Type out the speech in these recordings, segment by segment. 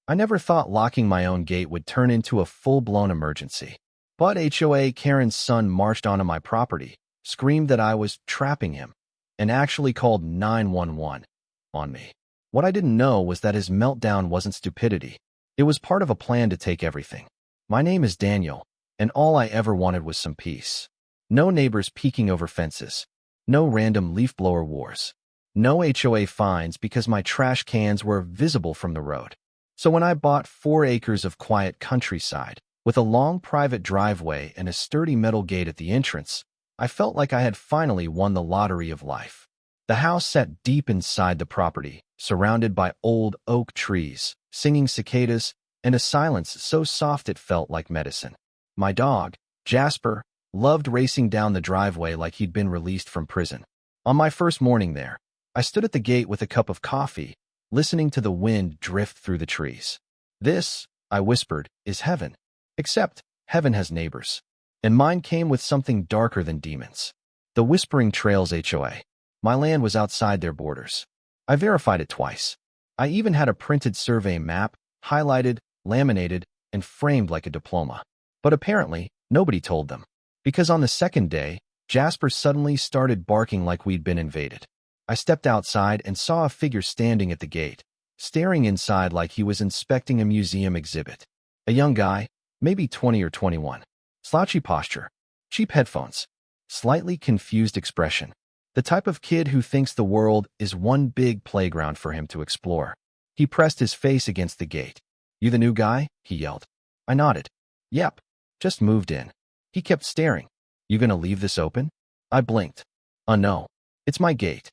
I never thought locking my own gate would turn into a full-blown emergency. But HOA Karen's son marched onto my property, screamed that I was trapping him, and actually called 911 on me. What I didn't know was that his meltdown wasn't stupidity. It was part of a plan to take everything. My name is Daniel, and all I ever wanted was some peace. No neighbors peeking over fences. No random leaf blower wars. No HOA fines because my trash cans were visible from the road. So when I bought 4 acres of quiet countryside, with a long private driveway and a sturdy metal gate at the entrance, I felt like I had finally won the lottery of life. The house sat deep inside the property, surrounded by old oak trees, singing cicadas, and a silence so soft it felt like medicine. My dog, Jasper, loved racing down the driveway like he'd been released from prison. On my first morning there, I stood at the gate with a cup of coffee, listening to the wind drift through the trees. "This," I whispered, "is heaven. Except, heaven has neighbors. And mine came with something darker than demons. The Whispering Trails HOA. My land was outside their borders. I verified it twice. I even had a printed survey map, highlighted, laminated, and framed like a diploma. But apparently, nobody told them. Because on the second day, Jasper suddenly started barking like we'd been invaded. I stepped outside and saw a figure standing at the gate, staring inside like he was inspecting a museum exhibit. A young guy, maybe 20 or 21. Slouchy posture, cheap headphones, slightly confused expression. The type of kid who thinks the world is one big playground for him to explore. He pressed his face against the gate. "You the new guy?" he yelled. I nodded. "Yep, just moved in." He kept staring. "You gonna leave this open?" I blinked. No, it's my gate."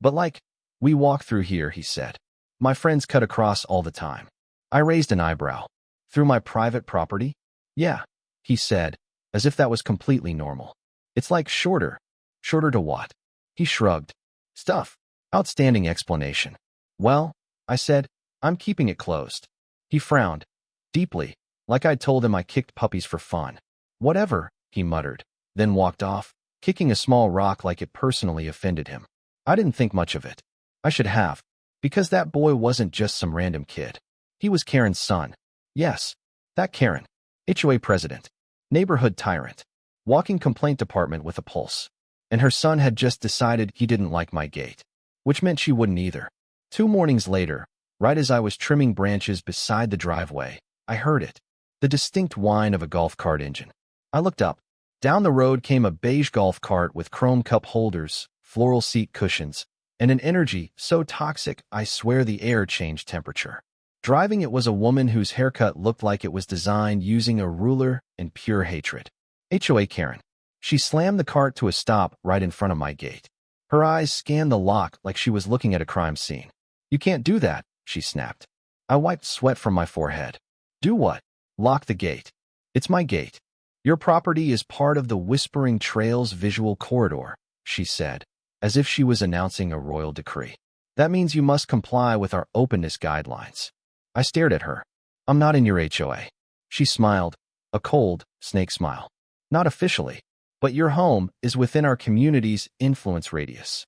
"But like, we walk through here," he said. "My friends cut across all the time." I raised an eyebrow. "Through my private property?" "Yeah," he said, as if that was completely normal. "It's like shorter." "Shorter to what?" He shrugged. "Stuff." Outstanding explanation. "Well," I said, "I'm keeping it closed." He frowned. Deeply, like I'd told him I kicked puppies for fun. "Whatever," he muttered, then walked off, kicking a small rock like it personally offended him. I didn't think much of it. I should have, because that boy wasn't just some random kid. He was Karen's son. Yes, that Karen. HOA president. Neighborhood tyrant. Walking complaint department with a pulse. And her son had just decided he didn't like my gate. Which meant she wouldn't either. 2 mornings later, right as I was trimming branches beside the driveway, I heard it. The distinct whine of a golf cart engine. I looked up. Down the road came a beige golf cart with chrome cup holders, floral seat cushions, and an energy so toxic I swear the air changed temperature. Driving it was a woman whose haircut looked like it was designed using a ruler and pure hatred. HOA Karen. She slammed the cart to a stop right in front of my gate. Her eyes scanned the lock like she was looking at a crime scene. "You can't do that," she snapped. I wiped sweat from my forehead. "Do what?" "Lock the gate. It's my gate. Your property is part of the Whispering Trails visual corridor," she said, as if she was announcing a royal decree. "That means you must comply with our openness guidelines." I stared at her. "I'm not in your HOA." She smiled, a cold, snake smile. "Not officially. But your home is within our community's influence radius."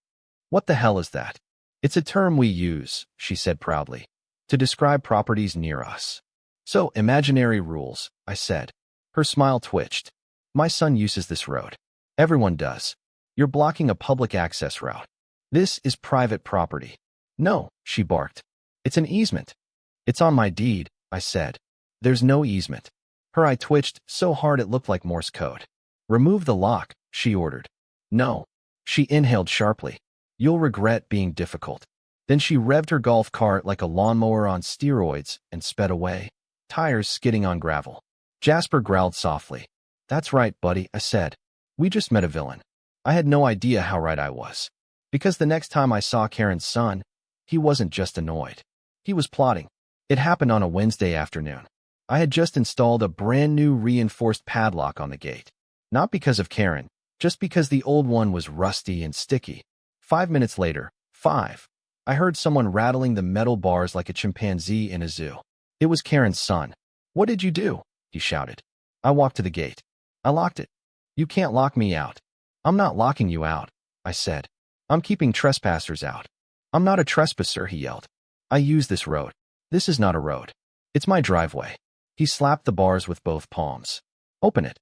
"What the hell is that?" "It's a term we use," she said proudly, "to describe properties near us." "So, imaginary rules," I said. Her smile twitched. "My son uses this road. Everyone does. You're blocking a public access route. This is private property." "No," she barked. "It's an easement." "It's on my deed," I said. "There's no easement." Her eye twitched so hard it looked like Morse code. "Remove the lock," she ordered. "No." She inhaled sharply. "You'll regret being difficult." Then she revved her golf cart like a lawnmower on steroids and sped away, tires skidding on gravel. Jasper growled softly. "That's right, buddy," I said. "We just met a villain." I had no idea how right I was. Because the next time I saw Karen's son, he wasn't just annoyed. He was plotting. It happened on a Wednesday afternoon. I had just installed a brand new reinforced padlock on the gate. Not because of Karen, just because the old one was rusty and sticky. 5 minutes later, I heard someone rattling the metal bars like a chimpanzee in a zoo. It was Karen's son. "What did you do?" he shouted. I walked to the gate. "I locked it." "You can't lock me out." "I'm not locking you out," I said. "I'm keeping trespassers out." "I'm not a trespasser," he yelled. "I use this road." "This is not a road." It's my driveway. He slapped the bars with both palms. Open it.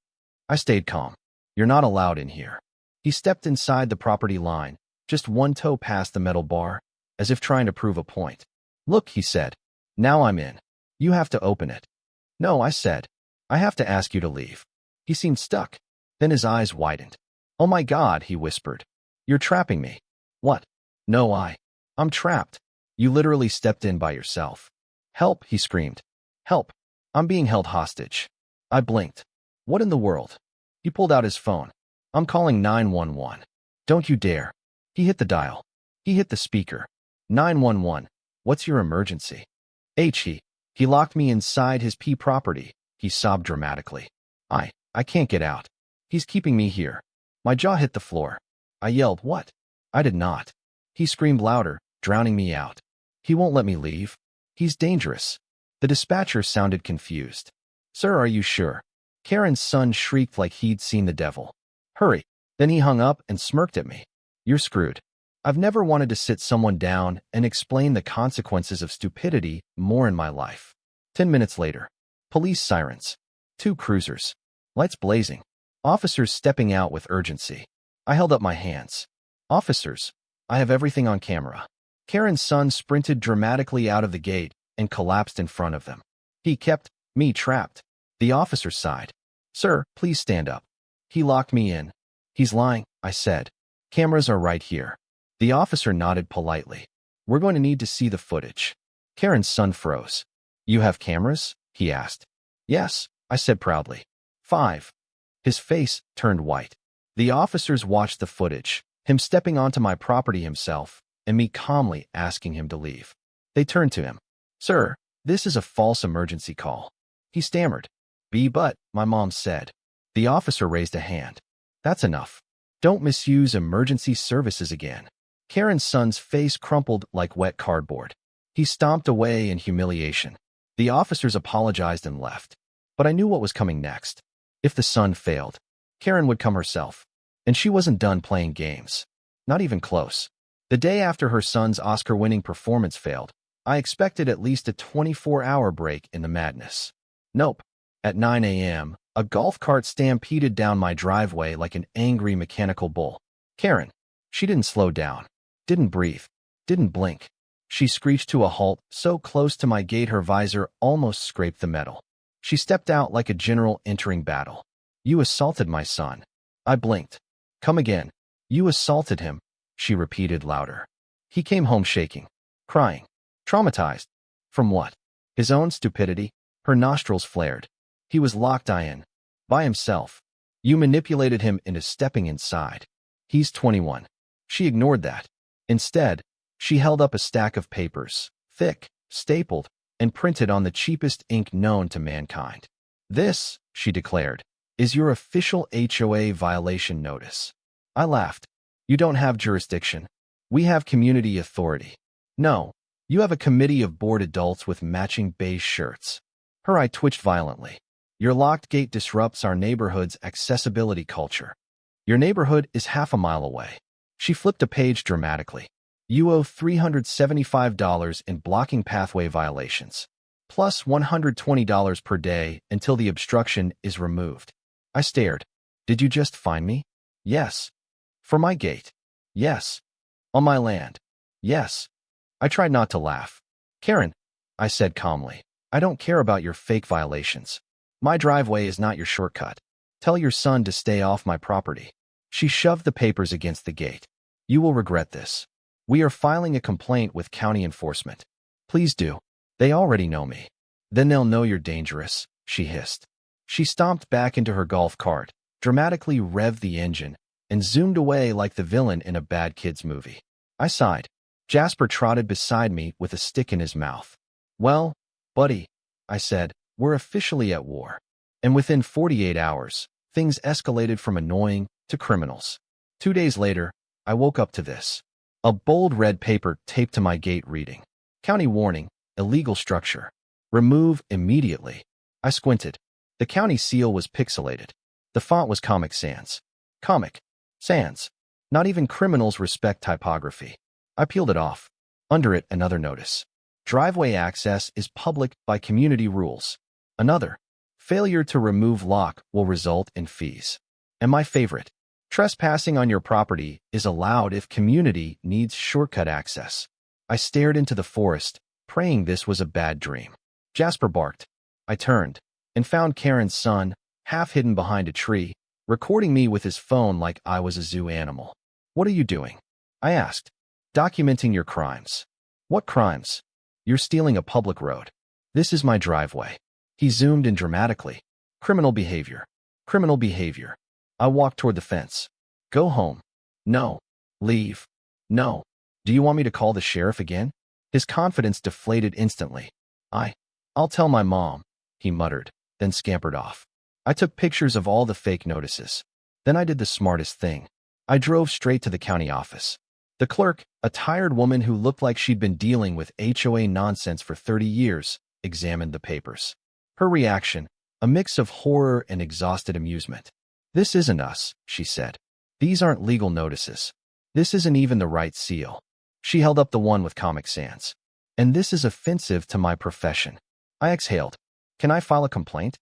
I stayed calm. You're not allowed in here. He stepped inside the property line, just one toe past the metal bar, as if trying to prove a point. Look, he said. Now I'm in. You have to open it. No, I said. I have to ask you to leave. He seemed stuck. Then his eyes widened. Oh my God, he whispered. You're trapping me. What? No, I'm trapped. You literally stepped in by yourself. Help, he screamed. Help. I'm being held hostage. I blinked. What in the world? He pulled out his phone. I'm calling 911. Don't you dare. He hit the dial. He hit the speaker. 911. What's your emergency? He locked me inside his property. He sobbed dramatically. I can't get out. He's keeping me here. My jaw hit the floor. I yelled, what? I did not. He screamed louder, drowning me out. He won't let me leave. He's dangerous. The dispatcher sounded confused. Sir, are you sure? Karen's son shrieked like he'd seen the devil. Hurry. Then he hung up and smirked at me. You're screwed. I've never wanted to sit someone down and explain the consequences of stupidity more in my life. 10 minutes later. Police sirens. 2 cruisers. Lights blazing. Officers stepping out with urgency. I held up my hands. Officers, I have everything on camera. Karen's son sprinted dramatically out of the gate and collapsed in front of them. He kept me trapped. The officer sighed. Sir, please stand up. He locked me in. He's lying, I said. Cameras are right here. The officer nodded politely. We're going to need to see the footage. Karen's son froze. You have cameras? He asked. Yes, I said proudly. 5. His face turned white. The officers watched the footage, him stepping onto my property himself, and me calmly asking him to leave. They turned to him. Sir, this is a false emergency call. He stammered. But, my mom said. The officer raised a hand. That's enough. Don't misuse emergency services again. Karen's son's face crumpled like wet cardboard. He stomped away in humiliation. The officers apologized and left. But I knew what was coming next. If the son failed, Karen would come herself. And she wasn't done playing games. Not even close. The day after her son's Oscar-winning performance failed, I expected at least a 24-hour break in the madness. Nope. At 9 a.m., a golf cart stampeded down my driveway like an angry mechanical bull. Karen. She didn't slow down. Didn't breathe. Didn't blink. She screeched to a halt so close to my gate her visor almost scraped the metal. She stepped out like a general entering battle. You assaulted my son. I blinked. Come again. You assaulted him, she repeated louder. He came home shaking, crying, traumatized. From what? His own stupidity? Her nostrils flared. He was locked in. By himself. You manipulated him into stepping inside. He's 21. She ignored that. Instead, she held up a stack of papers, thick, stapled, and printed on the cheapest ink known to mankind. This, she declared, is your official HOA violation notice. I laughed. You don't have jurisdiction. We have community authority. No, you have a committee of bored adults with matching beige shirts. Her eye twitched violently. Your locked gate disrupts our neighborhood's accessibility culture. Your neighborhood is half a mile away. She flipped a page dramatically. You owe $375 in blocking pathway violations, plus $120 per day until the obstruction is removed. I stared. Did you just find me? Yes. For my gate? Yes. On my land? Yes. I tried not to laugh. Karen, I said calmly, I don't care about your fake violations. My driveway is not your shortcut. Tell your son to stay off my property. She shoved the papers against the gate. You will regret this. We are filing a complaint with county enforcement. Please do. They already know me. Then they'll know you're dangerous, she hissed. She stomped back into her golf cart, dramatically revved the engine, and zoomed away like the villain in a bad kid's movie. I sighed. Jasper trotted beside me with a stick in his mouth. Well, buddy, I said, we're officially at war. And within 48 hours, things escalated from annoying to criminals. 2 days later, I woke up to this. A bold red paper taped to my gate reading. County warning, illegal structure. Remove immediately. I squinted. The county seal was pixelated. The font was Comic Sans. Comic Sans. Not even criminals respect typography. I peeled it off. Under it, another notice. Driveway access is public by community rules. Another, failure to remove lock will result in fees. And my favorite, trespassing on your property is allowed if community needs shortcut access. I stared into the forest, praying this was a bad dream. Jasper barked. I turned and found Karen's son, half hidden behind a tree, recording me with his phone like I was a zoo animal. What are you doing? I asked. Documenting your crimes. What crimes? You're stealing a public road. This is my driveway. He zoomed in dramatically. Criminal behavior. Criminal behavior. I walked toward the fence. Go home. No. Leave. No. Do you want me to call the sheriff again? His confidence deflated instantly. I'll tell my mom, he muttered, then scampered off. I took pictures of all the fake notices. Then I did the smartest thing. I drove straight to the county office. The clerk, a tired woman who looked like she'd been dealing with HOA nonsense for 30 years, examined the papers. Her reaction, a mix of horror and exhausted amusement. This isn't us, she said. These aren't legal notices. This isn't even the right seal. She held up the one with Comic Sans. And this is offensive to my profession. I exhaled. Can I file a complaint?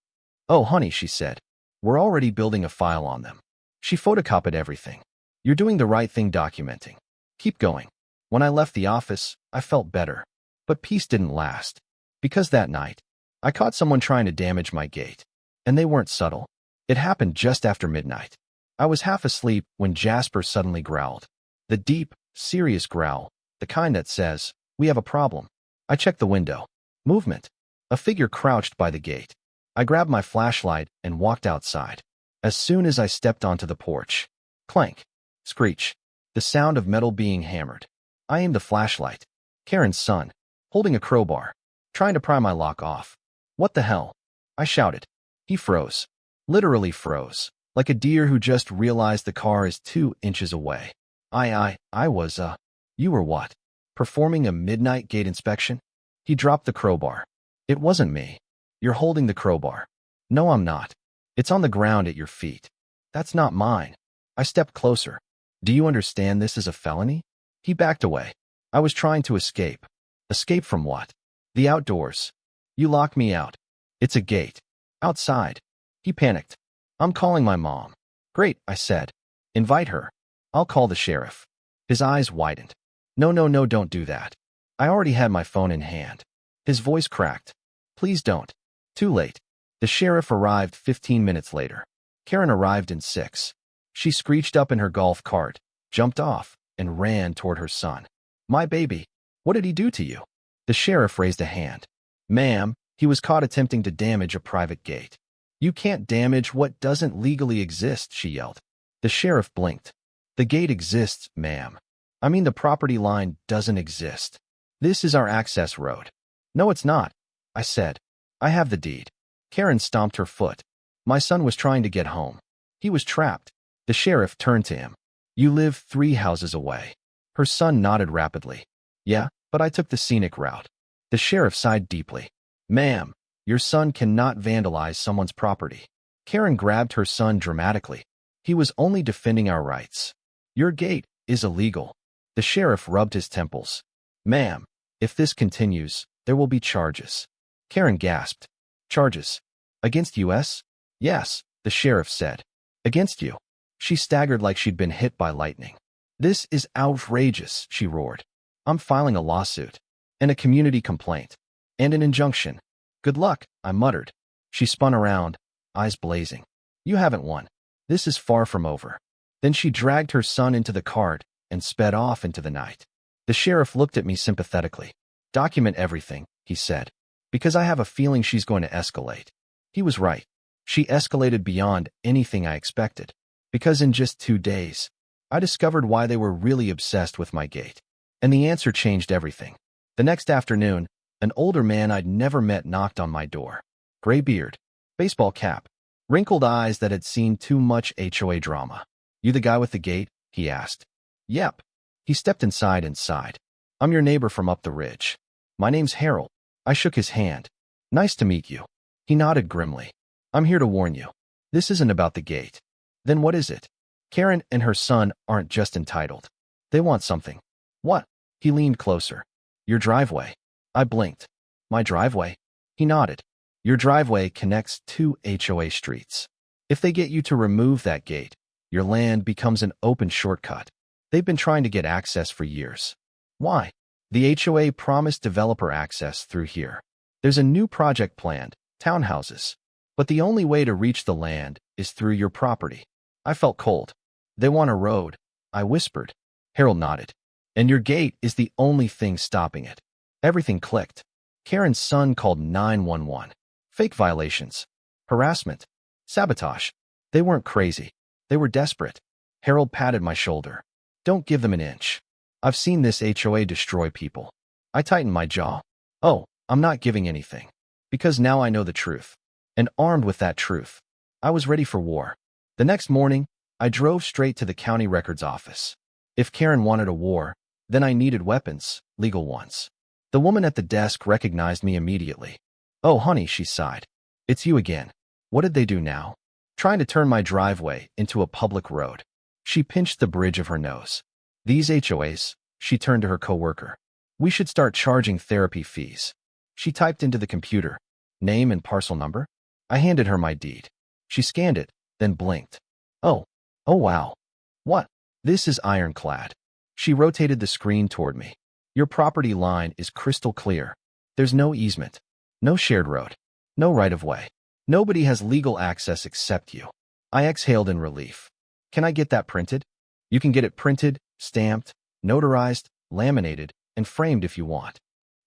Oh, honey, she said. We're already building a file on them. She photocopied everything. You're doing the right thing documenting. Keep going. When I left the office, I felt better. But peace didn't last. Because that night, I caught someone trying to damage my gate. And they weren't subtle. It happened just after midnight. I was half asleep when Jasper suddenly growled. The deep, serious growl, the kind that says, we have a problem. I checked the window. Movement. A figure crouched by the gate. I grabbed my flashlight and walked outside. As soon as I stepped onto the porch, clank, screech, the sound of metal being hammered. I aimed the flashlight. Karen's son, holding a crowbar, trying to pry my lock off. What the hell? I shouted. He froze. Literally froze, like a deer who just realized the car is 2 inches away. You were what? Performing a midnight gate inspection? He dropped the crowbar. It wasn't me. You're holding the crowbar. No, I'm not. It's on the ground at your feet. That's not mine. I stepped closer. Do you understand this is a felony? He backed away. I was trying to escape. Escape from what? The outdoors. You locked me out. It's a gate. Outside. He panicked. I'm calling my mom. Great, I said. Invite her. I'll call the sheriff. His eyes widened. No, don't do that. I already had my phone in hand. His voice cracked. Please don't. Too late. The sheriff arrived 15 minutes later. Karen arrived in 6. She screeched up in her golf cart, jumped off, and ran toward her son. My baby, what did he do to you? The sheriff raised a hand. Ma'am, he was caught attempting to damage a private gate. You can't damage what doesn't legally exist, she yelled. The sheriff blinked. The gate exists, ma'am. I mean, the property line doesn't exist. This is our access road. No, it's not, I said. I have the deed. Karen stomped her foot. My son was trying to get home. He was trapped. The sheriff turned to him. You live 3 houses away. Her son nodded rapidly. Yeah, but I took the scenic route. The sheriff sighed deeply. Ma'am, your son cannot vandalize someone's property. Karen grabbed her son dramatically. He was only defending our rights. Your gate is illegal. The sheriff rubbed his temples. Ma'am, if this continues, there will be charges. Karen gasped. Charges? Against us? Yes, the sheriff said. Against you. She staggered like she'd been hit by lightning. This is outrageous, she roared. I'm filing a lawsuit. And a community complaint. And an injunction. Good luck, I muttered. She spun around, eyes blazing. You haven't won. This is far from over. Then she dragged her son into the cart and sped off into the night. The sheriff looked at me sympathetically. Document everything, he said, because I have a feeling she's going to escalate. He was right. She escalated beyond anything I expected, because in just 2 days, I discovered why they were really obsessed with my gate. And the answer changed everything. The next afternoon, an older man I'd never met knocked on my door. Gray beard, baseball cap, wrinkled eyes that had seen too much HOA drama. You the guy with the gate? He asked. Yep. He stepped inside and sighed. I'm your neighbor from up the ridge. My name's Harold. I shook his hand. Nice to meet you. He nodded grimly. I'm here to warn you. This isn't about the gate. Then what is it? Karen and her son aren't just entitled. They want something. What? He leaned closer. Your driveway. I blinked. My driveway? He nodded. Your driveway connects two HOA streets. If they get you to remove that gate, your land becomes an open shortcut. They've been trying to get access for years. Why? The HOA promised developer access through here. There's a new project planned, townhouses. But the only way to reach the land is through your property. I felt cold. They want a road, I whispered. Harold nodded. And your gate is the only thing stopping it. Everything clicked. Karen's son called 911. Fake violations. Harassment. Sabotage. They weren't crazy. They were desperate. Harold patted my shoulder. Don't give them an inch. I've seen this HOA destroy people. I tightened my jaw. Oh, I'm not giving anything. Because now I know the truth. And armed with that truth, I was ready for war. The next morning, I drove straight to the county records office. If Karen wanted a war, then I needed weapons, legal ones. The woman at the desk recognized me immediately. Oh, honey, she sighed. It's you again. What did they do now? Trying to turn my driveway into a public road. She pinched the bridge of her nose. These HOAs, she turned to her coworker. We should start charging therapy fees. She typed into the computer. Name and parcel number? I handed her my deed. She scanned it, then blinked. Oh wow. What? This is ironclad. She rotated the screen toward me. Your property line is crystal clear. There's no easement, no shared road, no right-of-way. Nobody has legal access except you. I exhaled in relief. Can I get that printed? You can get it printed, stamped, notarized, laminated, and framed if you want.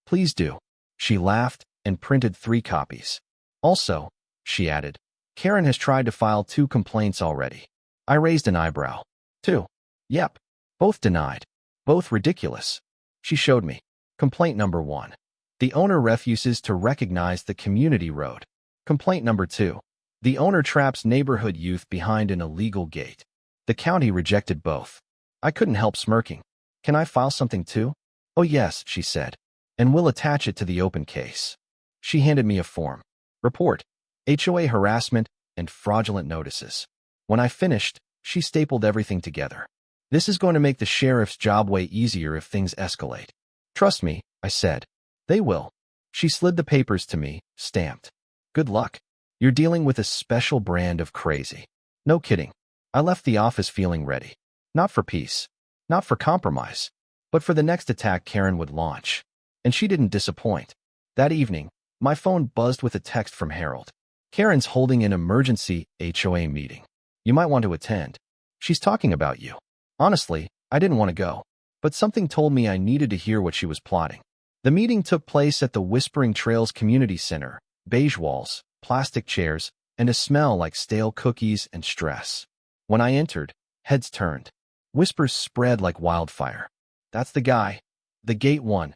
Please do. She laughed and printed 3 copies. Also, she added, Karen has tried to file 2 complaints already. I raised an eyebrow. 2. Yep. Both denied. Both ridiculous. She showed me. Complaint number 1. The owner refuses to recognize the community road. Complaint number 2. The owner traps neighborhood youth behind an illegal gate. The county rejected both. I couldn't help smirking. Can I file something too? Oh yes, she said. And we'll attach it to the open case. She handed me a form. Report. HOA harassment and fraudulent notices. When I finished, she stapled everything together. This is going to make the sheriff's job way easier if things escalate. Trust me, I said. They will. She slid the papers to me, stamped. Good luck. You're dealing with a special brand of crazy. No kidding. I left the office feeling ready. Not for peace. Not for compromise. But for the next attack Karen would launch. And she didn't disappoint. That evening, my phone buzzed with a text from Harold. Karen's holding an emergency HOA meeting. You might want to attend. She's talking about you. Honestly, I didn't want to go. But something told me I needed to hear what she was plotting. The meeting took place at the Whispering Trails Community Center. Beige walls, plastic chairs, and a smell like stale cookies and stress. When I entered, heads turned. Whispers spread like wildfire. That's the guy. The gate one.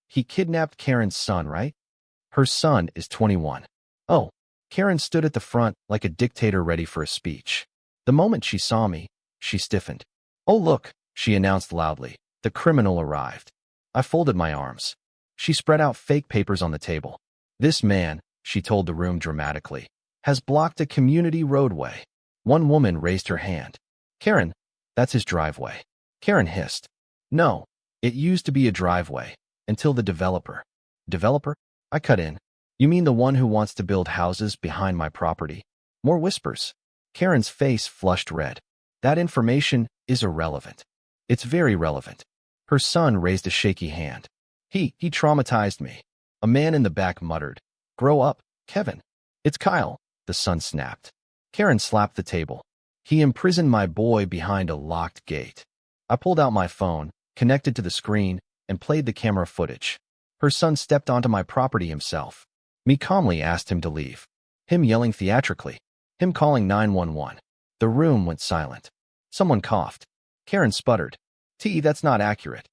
He kidnapped Karen's son, right? Her son is 21. Oh, Karen stood at the front like a dictator ready for a speech. The moment she saw me, she stiffened. Oh look, she announced loudly. The criminal arrived. I folded my arms. She spread out fake papers on the table. This man, she told the room dramatically, has blocked a community roadway. One woman raised her hand. Karen, that's his driveway. Karen hissed. No, it used to be a driveway, until the developer. Developer? I cut in. You mean the one who wants to build houses behind my property? More whispers. Karen's face flushed red. That information is irrelevant. It's very relevant. Her son raised a shaky hand. He traumatized me. A man in the back muttered. Grow up, Kevin. It's Kyle, the son snapped. Karen slapped the table. He imprisoned my boy behind a locked gate. I pulled out my phone, connected to the screen, and played the camera footage. Her son stepped onto my property himself. Me calmly asked him to leave. Him yelling theatrically. Him calling 911. The room went silent. Someone coughed. Karen sputtered. That's not accurate.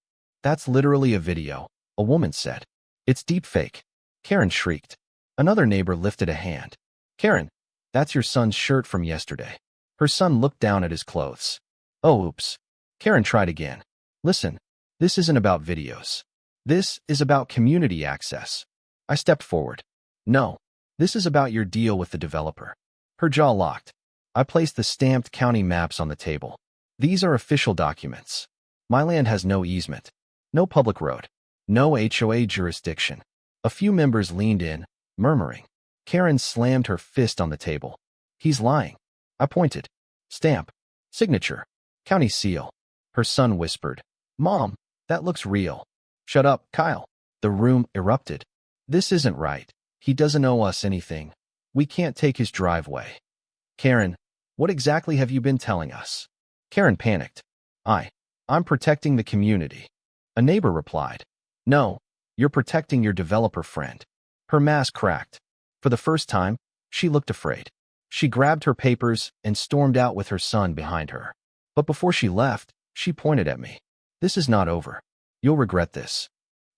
That's literally a video, a woman said. It's deepfake. Karen shrieked. Another neighbor lifted a hand. Karen, that's your son's shirt from yesterday. Her son looked down at his clothes. Oh, oops. Karen tried again. Listen, this isn't about videos. This is about community access. I stepped forward. No, this is about your deal with the developer. Her jaw locked. I placed the stamped county maps on the table. These are official documents. My land has no easement, no public road. No HOA jurisdiction. A few members leaned in, murmuring. Karen slammed her fist on the table. He's lying. I pointed. Stamp. Signature. County seal. Her son whispered. Mom, that looks real. Shut up, Kyle. The room erupted. This isn't right. He doesn't owe us anything. We can't take his driveway. Karen, what exactly have you been telling us? Karen panicked. I'm protecting the community. A neighbor replied. No, you're protecting your developer friend. Her mask cracked. For the first time, she looked afraid. She grabbed her papers and stormed out with her son behind her. But before she left, she pointed at me. This is not over. You'll regret this.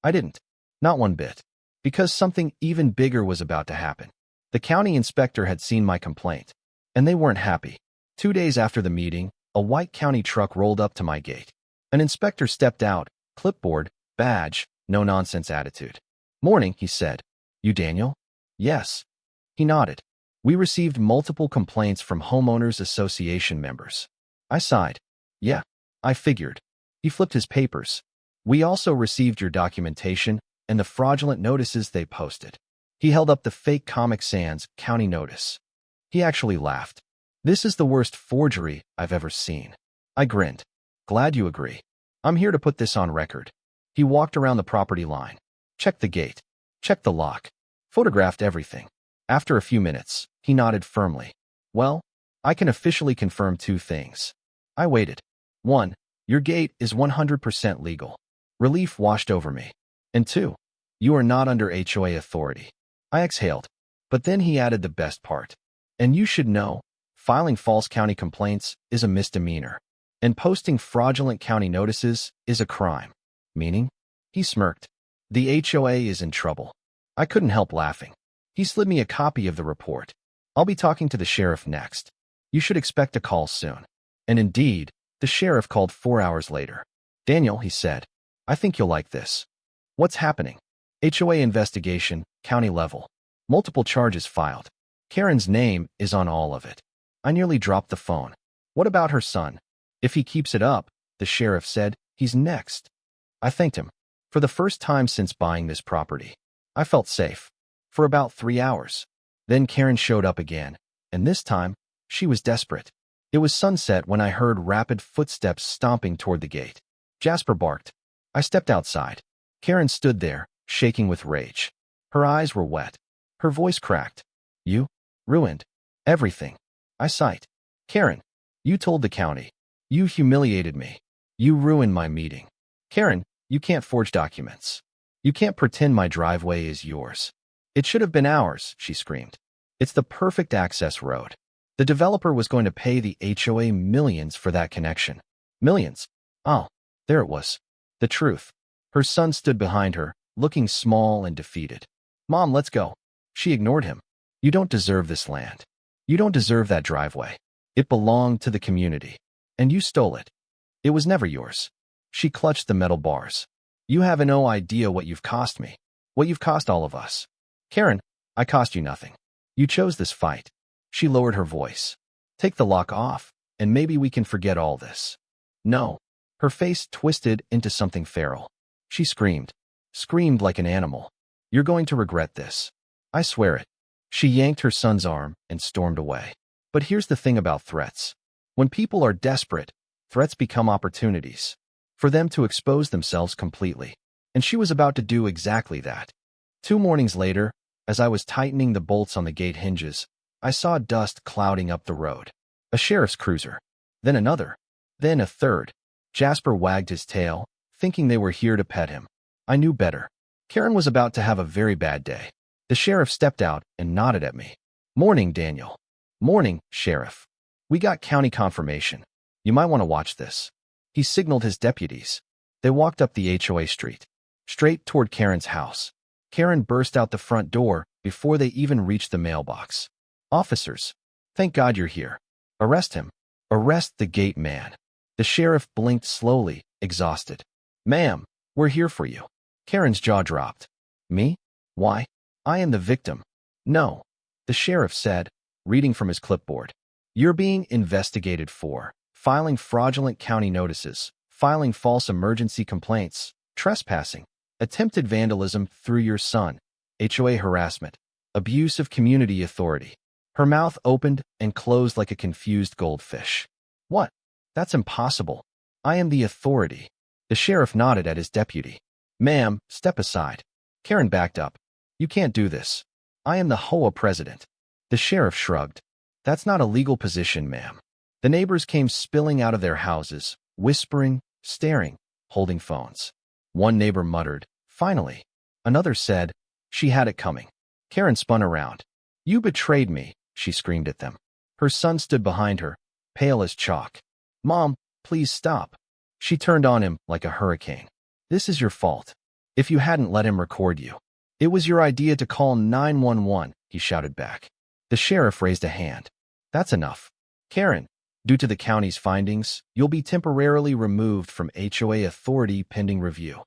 I didn't. Not one bit. Because something even bigger was about to happen. The county inspector had seen my complaint, and they weren't happy. 2 days after the meeting, a white county truck rolled up to my gate. An inspector stepped out, clipboard, badge, no-nonsense attitude. Morning, he said. You Daniel? Yes. He nodded. We received multiple complaints from homeowners association members. I sighed. Yeah, I figured. He flipped his papers. We also received your documentation and the fraudulent notices they posted. He held up the fake Comic Sans county notice. He actually laughed. This is the worst forgery I've ever seen. I grinned. Glad you agree. I'm here to put this on record. He walked around the property line. Checked the gate. Checked the lock. Photographed everything. After a few minutes, he nodded firmly. Well, I can officially confirm 2 things. I waited. 1. Your gate is 100% legal. Relief washed over me. And 2. You are not under HOA authority. I exhaled. But then he added the best part. And you should know, filing false county complaints is a misdemeanor. And posting fraudulent county notices is a crime. Meaning? He smirked. The HOA is in trouble. I couldn't help laughing. He slid me a copy of the report. I'll be talking to the sheriff next. You should expect a call soon. And indeed, the sheriff called 4 hours later. Daniel, he said, I think you'll like this. What's happening? HOA investigation, county level. Multiple charges filed. Karen's name is on all of it. I nearly dropped the phone. What about her son? If he keeps it up, the sheriff said, he's next. I thanked him. For the first time since buying this property, I felt safe. For about 3 hours. Then Karen showed up again, and this time, she was desperate. It was sunset when I heard rapid footsteps stomping toward the gate. Jasper barked. I stepped outside. Karen stood there, shaking with rage. Her eyes were wet. Her voice cracked. You ruined everything. I sighed. Karen, you told the county. You humiliated me. You ruined my meeting. Karen, you can't forge documents. You can't pretend my driveway is yours. It should have been ours, she screamed. It's the perfect access road. The developer was going to pay the HOA millions for that connection. Millions. Oh, there it was. The truth. Her son stood behind her, looking small and defeated. Mom, let's go. She ignored him. You don't deserve this land. You don't deserve that driveway. It belonged to the community. And you stole it. It was never yours. She clutched the metal bars. You have no idea what you've cost me. What you've cost all of us. Karen, I cost you nothing. You chose this fight. She lowered her voice. Take the lock off, and maybe we can forget all this. No. Her face twisted into something feral. She screamed. Screamed like an animal. You're going to regret this. I swear it. She yanked her son's arm and stormed away. But here's the thing about threats. When people are desperate, threats become opportunities for them to expose themselves completely. And she was about to do exactly that. 2 mornings later, as I was tightening the bolts on the gate hinges, I saw dust clouding up the road. A sheriff's cruiser. Then another. Then a third. Jasper wagged his tail, thinking they were here to pet him. I knew better. Karen was about to have a very bad day. The sheriff stepped out and nodded at me. Morning, Daniel. Morning, Sheriff. We got county confirmation. You might want to watch this. He signaled his deputies. They walked up the HOA street, straight toward Karen's house. Karen burst out the front door before they even reached the mailbox. Officers, thank God you're here. Arrest him. Arrest the gate man. The sheriff blinked slowly, exhausted. Ma'am, we're here for you. Karen's jaw dropped. Me? Why? I am the victim. No, the sheriff said, reading from his clipboard. You're being investigated for filing fraudulent county notices, filing false emergency complaints, trespassing, Attempted vandalism through your son. HOA harassment. Abuse of community authority. Her mouth opened and closed like a confused goldfish. What? That's impossible. I am the authority. The sheriff nodded at his deputy. Ma'am, step aside. Karen backed up. You can't do this. I am the HOA president. The sheriff shrugged. That's not a legal position, ma'am. The neighbors came spilling out of their houses, whispering, staring, holding phones. One neighbor muttered, finally. Another said, she had it coming. Karen spun around. You betrayed me, she screamed at them. Her son stood behind her, pale as chalk. Mom, please stop. She turned on him like a hurricane. This is your fault. If you hadn't let him record you. It was your idea to call 911, he shouted back. The sheriff raised a hand. That's enough. Karen, due to the county's findings, you'll be temporarily removed from HOA authority pending review.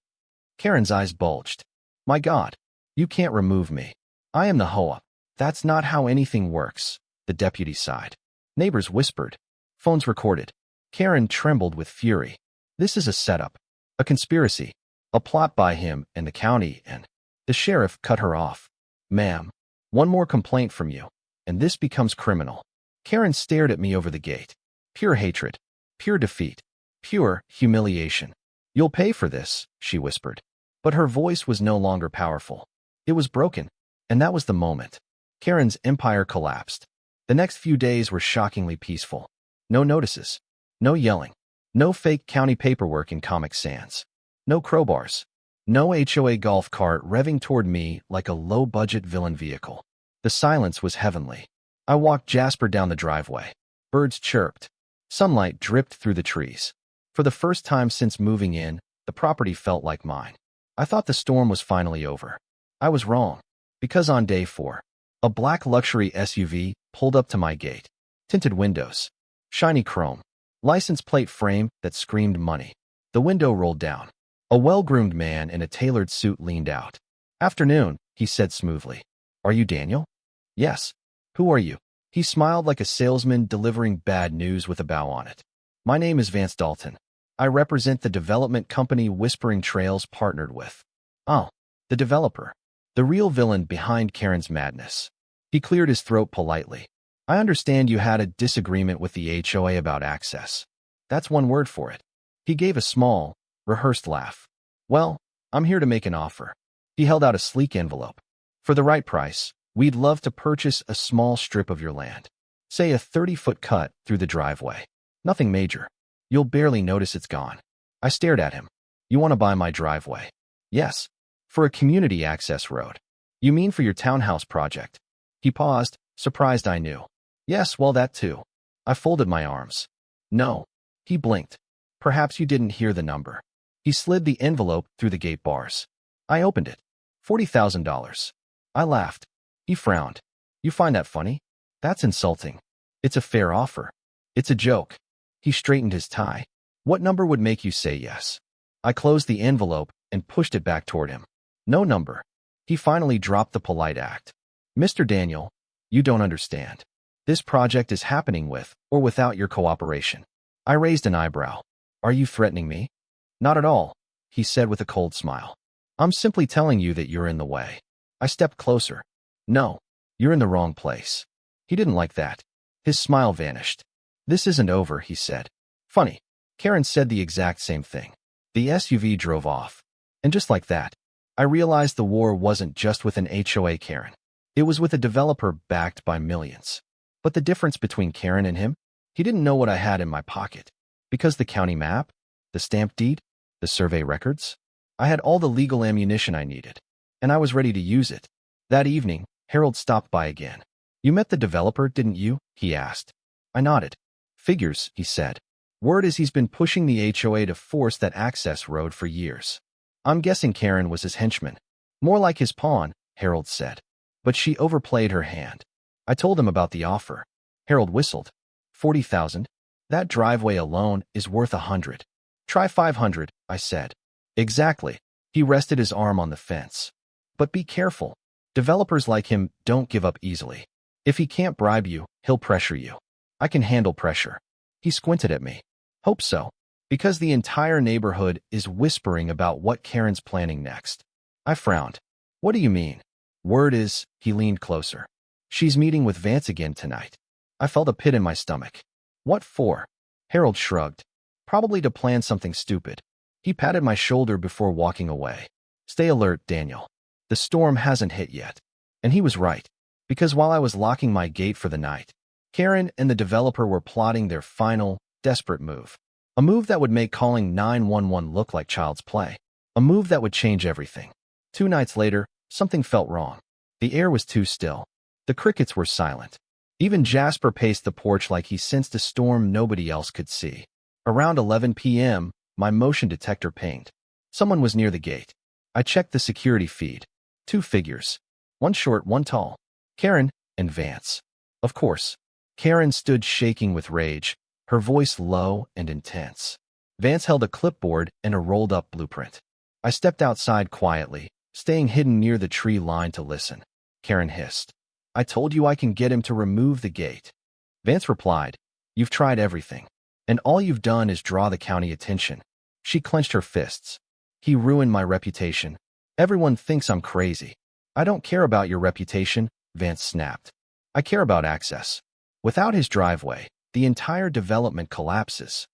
Karen's eyes bulged. My God, you can't remove me. I am the HOA. That's not how anything works, the deputy sighed. Neighbors whispered. Phones recorded. Karen trembled with fury. This is a setup, a conspiracy, a plot by him and the county, and the sheriff cut her off. Ma'am, one more complaint from you, and this becomes criminal. Karen stared at me over the gate. Pure hatred, pure defeat, pure humiliation. You'll pay for this, she whispered. But her voice was no longer powerful. It was broken, and that was the moment. Karen's empire collapsed. The next few days were shockingly peaceful. No notices, no yelling, no fake county paperwork in Comic Sans, no crowbars, no HOA golf cart revving toward me like a low-budget villain vehicle. The silence was heavenly. I walked Jasper down the driveway. Birds chirped. Sunlight dripped through the trees. For the first time since moving in, the property felt like mine. I thought the storm was finally over. I was wrong, because on day 4, a black luxury SUV pulled up to my gate. Tinted windows, shiny chrome, license plate frame that screamed money. The window rolled down. A well-groomed man in a tailored suit leaned out. Afternoon, he said smoothly. Are you Daniel? Yes. Who are you? He smiled like a salesman delivering bad news with a bow on it. My name is Vance Dalton. I represent the development company Whispering Trails partnered with. Oh, the developer. The real villain behind Karen's madness. He cleared his throat politely. I understand you had a disagreement with the HOA about access. That's one word for it. He gave a small, rehearsed laugh. Well, I'm here to make an offer. He held out a sleek envelope. For the right price, we'd love to purchase a small strip of your land. Say a 30-foot cut through the driveway. Nothing major. You'll barely notice it's gone. I stared at him. You want to buy my driveway? Yes. For a community access road. You mean for your townhouse project? He paused, surprised I knew. Yes, well, that too. I folded my arms. No. He blinked. Perhaps you didn't hear the number. He slid the envelope through the gate bars. I opened it. $40,000. I laughed. He frowned. You find that funny? That's insulting. It's a fair offer. It's a joke. He straightened his tie. What number would make you say yes? I closed the envelope and pushed it back toward him. No number. He finally dropped the polite act. Mr. Daniel, you don't understand. This project is happening with or without your cooperation. I raised an eyebrow. Are you threatening me? Not at all, he said with a cold smile. I'm simply telling you that you're in the way. I stepped closer. No, you're in the wrong place. He didn't like that. His smile vanished. This isn't over, he said. Funny. Karen said the exact same thing. The SUV drove off. And just like that, I realized the war wasn't just with an HOA Karen. It was with a developer backed by millions. But the difference between Karen and him? He didn't know what I had in my pocket. Because the county map, the stamp deed, the survey records, I had all the legal ammunition I needed. And I was ready to use it. That evening, Harold stopped by again. You met the developer, didn't you? He asked. I nodded. Figures, he said. Word is he's been pushing the HOA to force that access road for years. I'm guessing Karen was his henchman. More like his pawn, Harold said. But she overplayed her hand. I told him about the offer. Harold whistled. 40,000? That driveway alone is worth 100. Try 500, I said. Exactly. He rested his arm on the fence. But be careful. Developers like him don't give up easily. If he can't bribe you, he'll pressure you. I can handle pressure. He squinted at me. Hope so. Because the entire neighborhood is whispering about what Karen's planning next. I frowned. What do you mean? Word is, he leaned closer. She's meeting with Vance again tonight. I felt a pit in my stomach. What for? Harold shrugged. Probably to plan something stupid. He patted my shoulder before walking away. Stay alert, Daniel. The storm hasn't hit yet. And he was right. Because while I was locking my gate for the night, Karen and the developer were plotting their final, desperate move. A move that would make calling 911 look like child's play. A move that would change everything. 2 nights later, something felt wrong. The air was too still. The crickets were silent. Even Jasper paced the porch like he sensed a storm nobody else could see. Around 11 p.m., my motion detector pinged. Someone was near the gate. I checked the security feed. 2 figures. One short, one tall. Karen and Vance. Of course. Karen stood shaking with rage, her voice low and intense. Vance held a clipboard and a rolled-up blueprint. I stepped outside quietly, staying hidden near the tree line to listen. Karen hissed. I told you I can get him to remove the gate. Vance replied, You've tried everything. And all you've done is draw the county attention. She clenched her fists. He ruined my reputation. Everyone thinks I'm crazy. I don't care about your reputation, Vance snapped. I care about access. Without his driveway, the entire development collapses.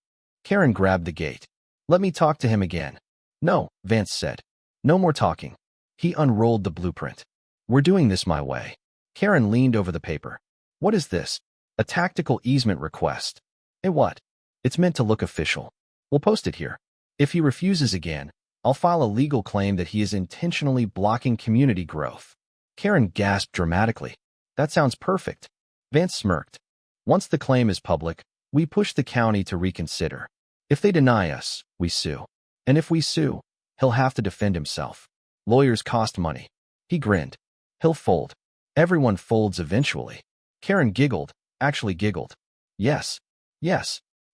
Karen grabbed the gate. Let me talk to him again. No, Vance said. No more talking. He unrolled the blueprint. We're doing this my way. Karen leaned over the paper. What is this? A tactical easement request. What? It's meant to look official. We'll post it here. If he refuses again, I'll file a legal claim that he is intentionally blocking community growth. Karen gasped dramatically. That sounds perfect. Vance smirked. Once the claim is public, we push the county to reconsider. If they deny us, we sue. And if we sue, he'll have to defend himself. Lawyers cost money. He grinned. He'll fold. Everyone folds eventually. Karen giggled, actually giggled. Yes.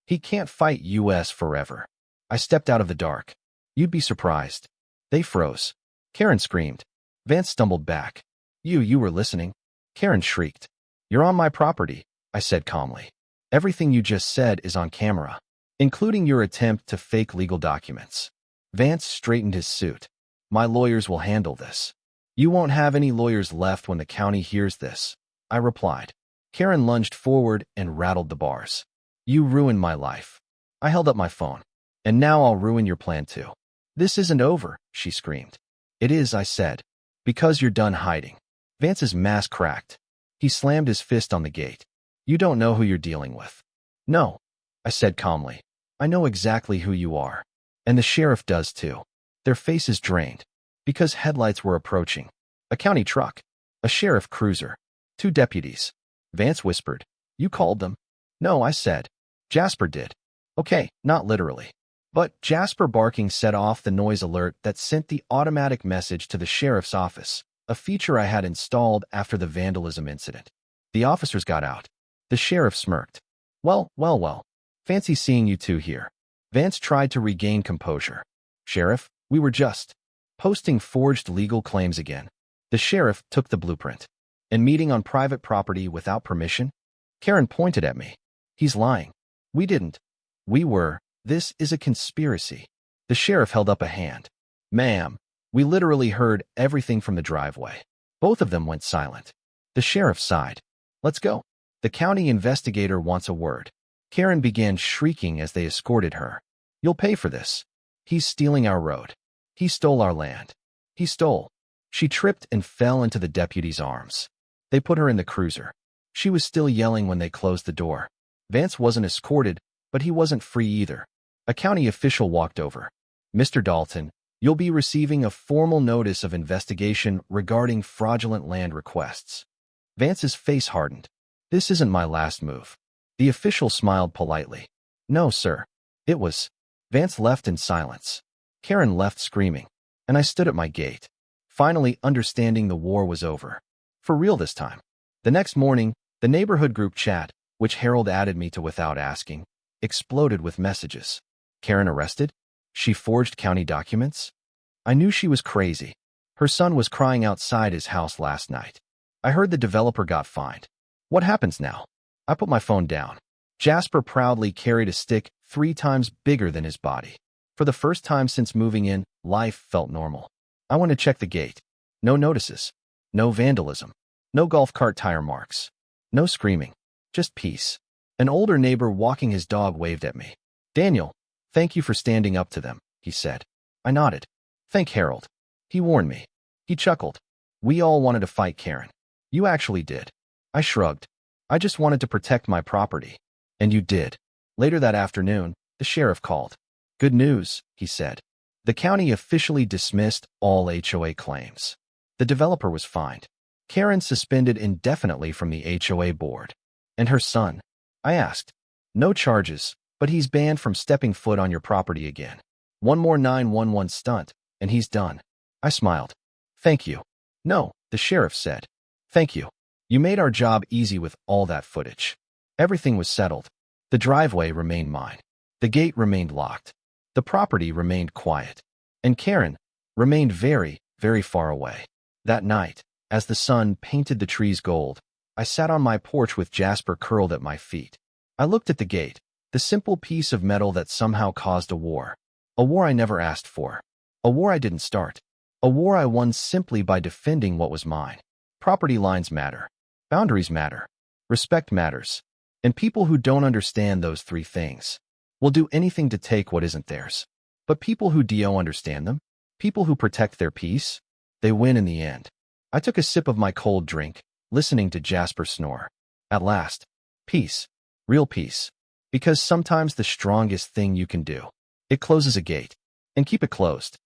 He can't fight US forever. I stepped out of the dark. You'd be surprised. They froze. Karen screamed. Vance stumbled back. You were listening. Karen shrieked. You're on my property, I said calmly. Everything you just said is on camera, including your attempt to fake legal documents. Vance straightened his suit. My lawyers will handle this. You won't have any lawyers left when the county hears this, I replied. Karen lunged forward and rattled the bars. You ruined my life. I held up my phone. And now I'll ruin your plan too. This isn't over, she screamed. It is, I said. Because you're done hiding. Vance's mask cracked. He slammed his fist on the gate. You don't know who you're dealing with. No, I said calmly. I know exactly who you are. And the sheriff does too. Their faces drained. Because headlights were approaching. A county truck. A sheriff cruiser. 2 deputies. Vance whispered. You called them? No, I said. Jasper did. Okay, not literally. But Jasper barking set off the noise alert that sent the automatic message to the sheriff's office, a feature I had installed after the vandalism incident. The officers got out. The sheriff smirked. Well. Fancy seeing you two here. Vance tried to regain composure. Sheriff, we were just posting forged legal claims again. The sheriff took the blueprint. And meeting on private property without permission? Karen pointed at me. He's lying. We didn't. We were. This is a conspiracy. The sheriff held up a hand. Ma'am, we literally heard everything from the driveway. Both of them went silent. The sheriff sighed. Let's go. The county investigator wants a word. Karen began shrieking as they escorted her. You'll pay for this. He's stealing our road. He stole our land. He stole. She tripped and fell into the deputy's arms. They put her in the cruiser. She was still yelling when they closed the door. Vance wasn't escorted, but he wasn't free either. A county official walked over. Mr. Dalton, you'll be receiving a formal notice of investigation regarding fraudulent land requests. Vance's face hardened. This isn't my last move. The official smiled politely. No, sir. It was. Vance left in silence. Karen left screaming. And I stood at my gate, finally understanding the war was over. For real this time. The next morning, the neighborhood group chat, which Harold added me to without asking, exploded with messages. Karen arrested? She forged county documents? I knew she was crazy. Her son was crying outside his house last night. I heard the developer got fined. What happens now? I put my phone down. Jasper proudly carried a stick 3 times bigger than his body. For the first time since moving in, life felt normal. I went to check the gate. No notices. No vandalism. No golf cart tire marks. No screaming. Just peace. An older neighbor walking his dog waved at me. "Daniel, thank you for standing up to them," he said. I nodded. "Thank Harold. He warned me." He chuckled. "We all wanted to fight Karen. You actually did." I shrugged. "I just wanted to protect my property." "And you did." Later that afternoon, the sheriff called. "Good news," he said. "The county officially dismissed all HOA claims. The developer was fined. Karen suspended indefinitely from the HOA board." "And her son?" I asked. "No charges, but he's banned from stepping foot on your property again. One more 911 stunt, and he's done." I smiled. "Thank you." "No," the sheriff said. "Thank you. You made our job easy with all that footage." Everything was settled. The driveway remained mine. The gate remained locked. The property remained quiet. And Karen remained very, very far away. That night, as the sun painted the trees gold, I sat on my porch with Jasper curled at my feet. I looked at the gate, the simple piece of metal that somehow caused a war. A war I never asked for. A war I didn't start. A war I won simply by defending what was mine. Property lines matter. Boundaries matter. Respect matters. And people who don't understand those 3 things will do anything to take what isn't theirs. But people who do understand them, people who protect their peace, they win in the end. I took a sip of my cold drink, listening to Jasper snore. At last, peace. Real peace. Because sometimes the strongest thing you can do, it closes a gate. And keep it closed.